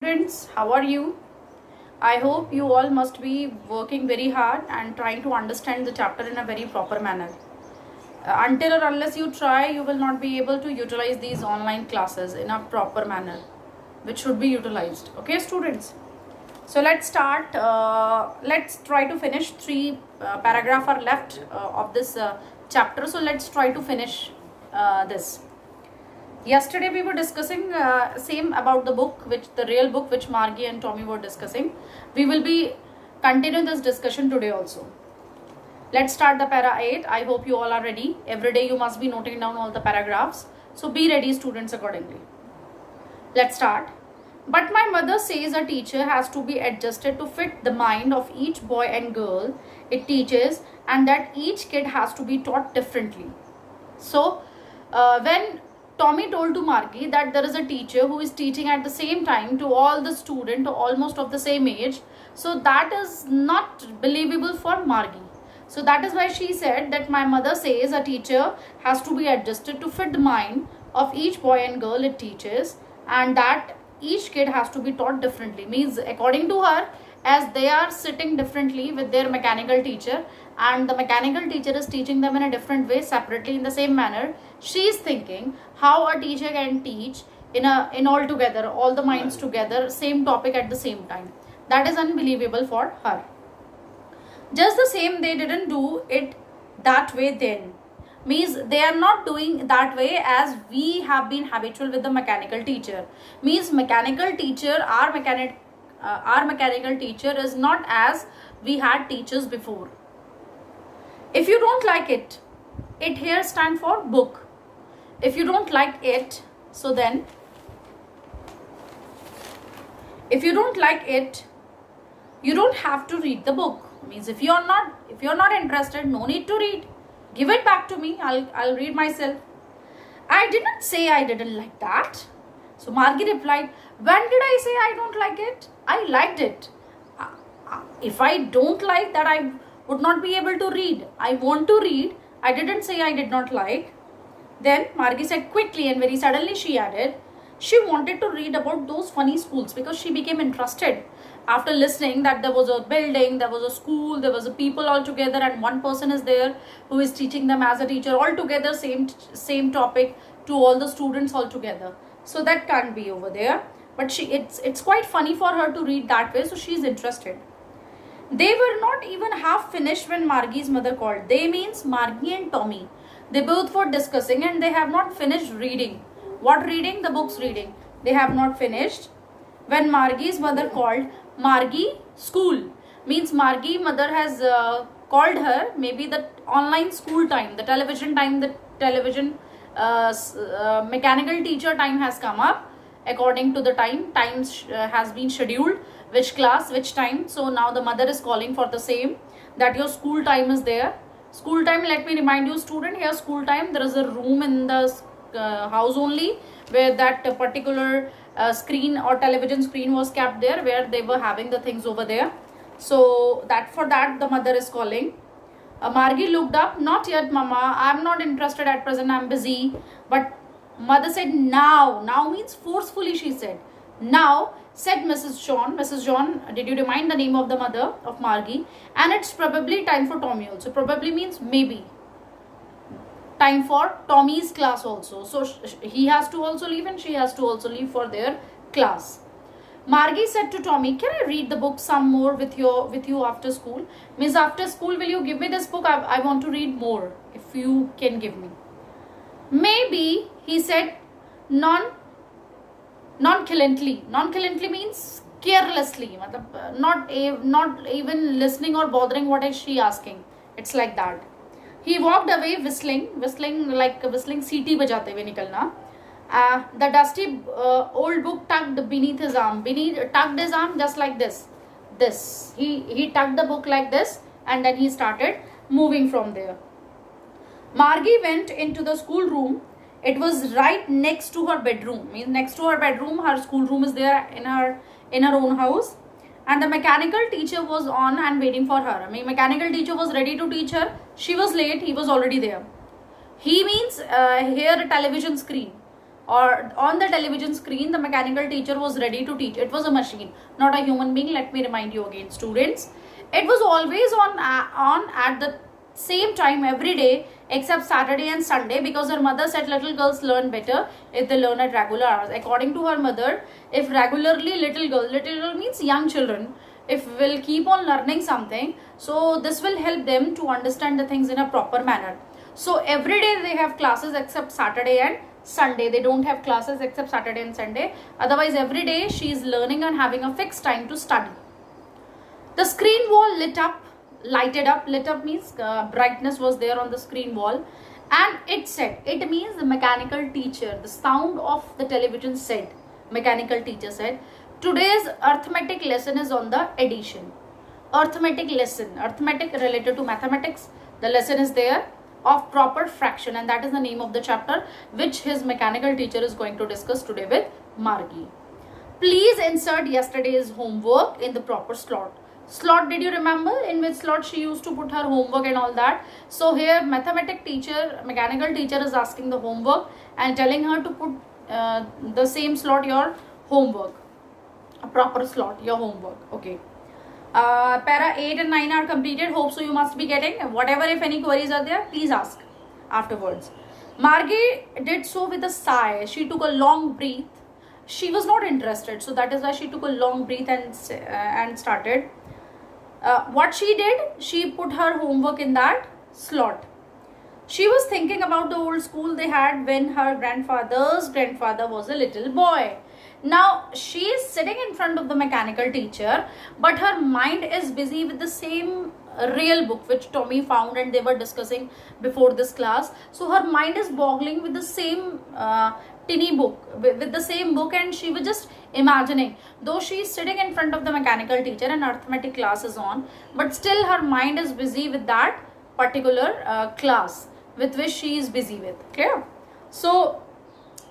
Students, how are you? I hope you all must be working very hard and trying to understand the chapter in a very proper manner. Until or unless you try, you will not be able to utilize these online classes in a proper manner, which should be utilized. Okay, students? So let's start. Let's try to finish three paragraphs are left of this chapter. So let's try to finish this. Yesterday we were discussing same about the book, the real book which Margie and Tommy were discussing. We will be continuing this discussion today also. Let's start the para 8. I hope you all are ready. Every day you must be noting down all the paragraphs. So be ready, students, accordingly. Let's start. But my mother says a teacher has to be adjusted to fit the mind of each boy and girl it teaches, and that each kid has to be taught differently. So when Tommy told to Margie that there is a teacher who is teaching at the same time to all the students almost of the same age, so that is not believable for Margie. So that is why she said that my mother says a teacher has to be adjusted to fit the mind of each boy and girl it teaches, and that each kid has to be taught differently. Means according to her, as they are sitting differently with their mechanical teacher, and the mechanical teacher is teaching them in a different way separately in the same manner, she is thinking how a teacher can teach in all together, all the minds together, same topic at the same time. That is unbelievable for her. Just the same, they didn't do it that way then. Means they are not doing that way as we have been habitual with the mechanical teacher. Means mechanical teacher, our mechanical teacher is not as we had teachers before. If you don't like it, it here stand for book. If you don't like it, so then if you don't like it, you don't have to read the book. Means if you're not interested, no need to read. Give it back to me. I'll read myself. I didn't say I didn't like that. So Margie replied, when did I say I don't like it? I liked it. If I don't like that, I would not be able to read. I want to read. I didn't say I did not like. Then Margie said quickly and very suddenly she added, she wanted to read about those funny schools because she became interested after listening that there was a building, there was a school, there was a people all together, and one person is there who is teaching them as a teacher all together, same topic to all the students all together. So that can't be over there. But it's quite funny for her to read that way, so she's interested. They were not even half finished when Margie's mother called. They means Margie and Tommy. They both were discussing and they have not finished reading. What reading? The books reading. They have not finished. When Margie's mother called, Margie, school. Means Margie mother has called her, maybe the online school time, the television time, the television mechanical teacher time has come up. According to the time has been scheduled, which class, which time. So now the mother is calling for the same, that your school time is there. School time, let me remind you student, here school time, there is a room in the house only where that particular screen or television screen was kept there, where they were having the things over there. So for that the mother is calling. Margie looked up. Not yet, mama, I'm not interested at present, I'm busy. But mother said now. Now means forcefully, she said. Now, said Mrs. John. Mrs. John, did you remind the name of the mother of Margie? And it's probably time for Tommy also. Probably means maybe. Time for Tommy's class also. So he has to also leave and she has to also leave for their class. Margie said to Tommy, can I read the book some more with you after school? Means after school, will you give me this book? I want to read more, if you can give me. Maybe, he said nonchalantly. Nonchalantly means carelessly. Not even listening or bothering what is she asking. It's like that. He walked away whistling like whistling CT bajate hue nikalna. The dusty old book tucked beneath his arm. Tucked his arm just like this. He tucked the book like this, and then he started moving from there. Margie went into the school room. It was right next to her bedroom. Means next to her bedroom, her school room is there in her own house. And the mechanical teacher was on and waiting for her. Mechanical teacher was ready to teach her. She was late. He was already there. He means here a television screen. or on the television screen, the mechanical teacher was ready to teach. It was a machine, not a human being. Let me remind you again, students. It was always on at the same time every day except Saturday and Sunday, because her mother said little girls learn better if they learn at regular hours. According to her mother, if regularly little girl means young children, if will keep on learning something, so this will help them to understand the things in a proper manner. So every day they have classes except Saturday and Sunday. They don't have classes except Saturday and Sunday. Otherwise every day she is learning and having a fixed time to study. The screen wall lighted up. Lit up means brightness was there on the screen wall, and it said, it means the mechanical teacher, the sound of the television said, mechanical teacher said, today's arithmetic lesson is on the addition. Arithmetic lesson, arithmetic related to mathematics. The lesson is there of proper fraction, and that is the name of the chapter which his mechanical teacher is going to discuss today with Margie. Please insert yesterday's homework in the proper slot. Slot, did you remember in which slot she used to put her homework and all that? So here mechanical teacher is asking the homework and telling her to put the same slot your homework, a proper slot your homework. Okay. Para 8 and 9 are completed. Hope so you must be getting. Whatever, if any queries are there, please ask afterwards. Margie did so with a sigh. She took a long breath. She was not interested, so that is why she took a long breath and started. What she did, she put her homework in that slot. She was thinking about the old school they had when her grandfather's grandfather was a little boy. Now she is sitting in front of the mechanical teacher, but her mind is busy with the same real book which Tommy found and they were discussing before this class. So her mind is boggling with the same tinny book, with the same book, and she was just imagining, though she is sitting in front of the mechanical teacher and arithmetic class is on, but still her mind is busy with that particular class with which she is busy with. Clear? So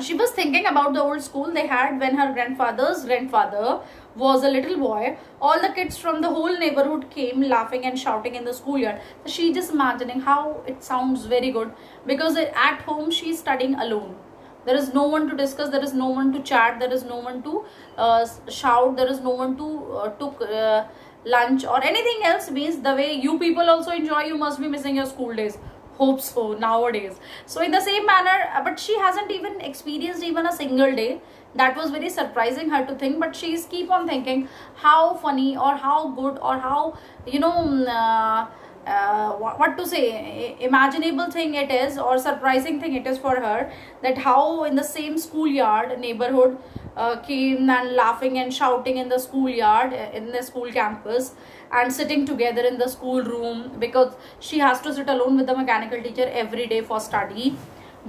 she was thinking about the old school they had when her grandfather's grandfather was a little boy. All the kids from the whole neighborhood came laughing and shouting in the schoolyard. So she just imagining how it sounds very good, because at home she is studying alone. There is no one to discuss, there is no one to chat, there is no one to shout, there is no one to took lunch or anything else. Means the way you people also enjoy, you must be missing your school days. Hope so nowadays. So in the same manner, but she hasn't even experienced even a single day. That was very surprising her to think, but she's keep on thinking how funny or how good or how, you know, what to say, imaginable thing it is or surprising thing it is for her, that how in the same schoolyard neighborhood came and laughing and shouting in the schoolyard, in the school campus, and sitting together in the school room, because she has to sit alone with the mechanical teacher every day for study,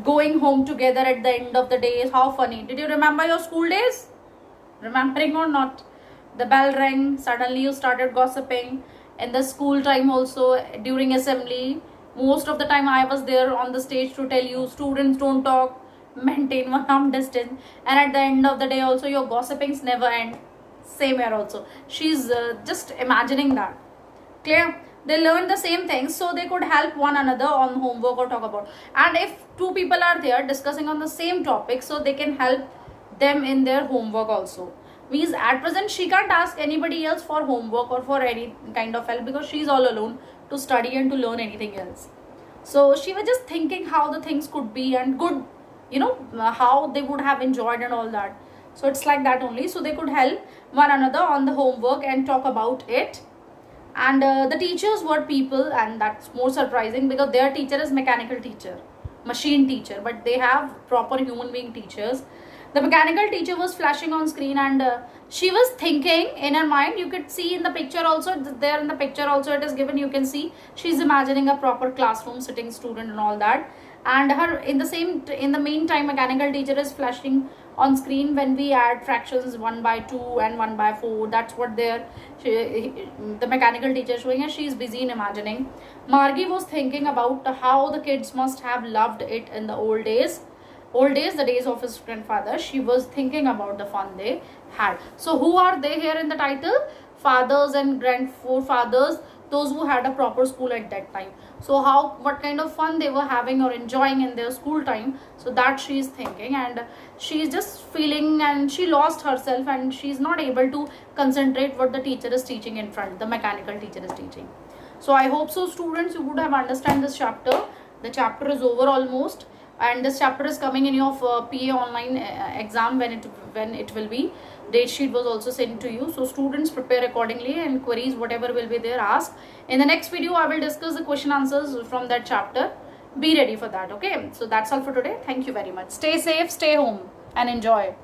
going home together at the end of the day. How funny. Did you remember your school days? Remembering or not? The bell rang, suddenly you started gossiping. In the school time also, during assembly, most of the time I was there on the stage to tell you, students, don't talk, maintain 1 arm distance, and at the end of the day also your gossipings never end. Same here also. She's just imagining that. Clear? They learned the same things, so they could help one another on homework or talk about. And if 2 people are there discussing on the same topic, so they can help them in their homework also. Means at present she can't ask anybody else for homework or for any kind of help, because she's all alone to study and to learn anything else. So she was just thinking how the things could be and good, you know, how they would have enjoyed and all that. So it's like that only. So they could help one another on the homework and talk about it. And the teachers were people, and that's more surprising because their teacher is mechanical teacher, machine teacher, but they have proper human being teachers. The mechanical teacher was flashing on screen, and she was thinking in her mind. You could see in the picture also, there in the picture also it is given, you can see she's imagining a proper classroom, sitting student and all that. And her in the meantime mechanical teacher is flashing on screen when we add fractions 1/2 and 1/4. That's what the mechanical teacher is showing us. She is busy in imagining. Margie was thinking about how the kids must have loved it in the old days, the days of his grandfather. She was thinking about the fun they had. So who are they here in the title? Fathers and forefathers those who had a proper school at that time. So what kind of fun they were having or enjoying in their school time, so that she is thinking, and she is just feeling, and she lost herself, and she is not able to concentrate what the teacher is teaching in front, the mechanical teacher is teaching. So I hope so, students, you would have understand this chapter. The chapter is over almost, and this chapter is coming in your PA online exam when it will be. Date sheet was also sent to you. So students, prepare accordingly, and queries whatever will be there, ask. In the next video I will discuss the question answers from that chapter. Be ready for that. Okay, so that's all for today. Thank you very much. Stay safe, stay home, and enjoy.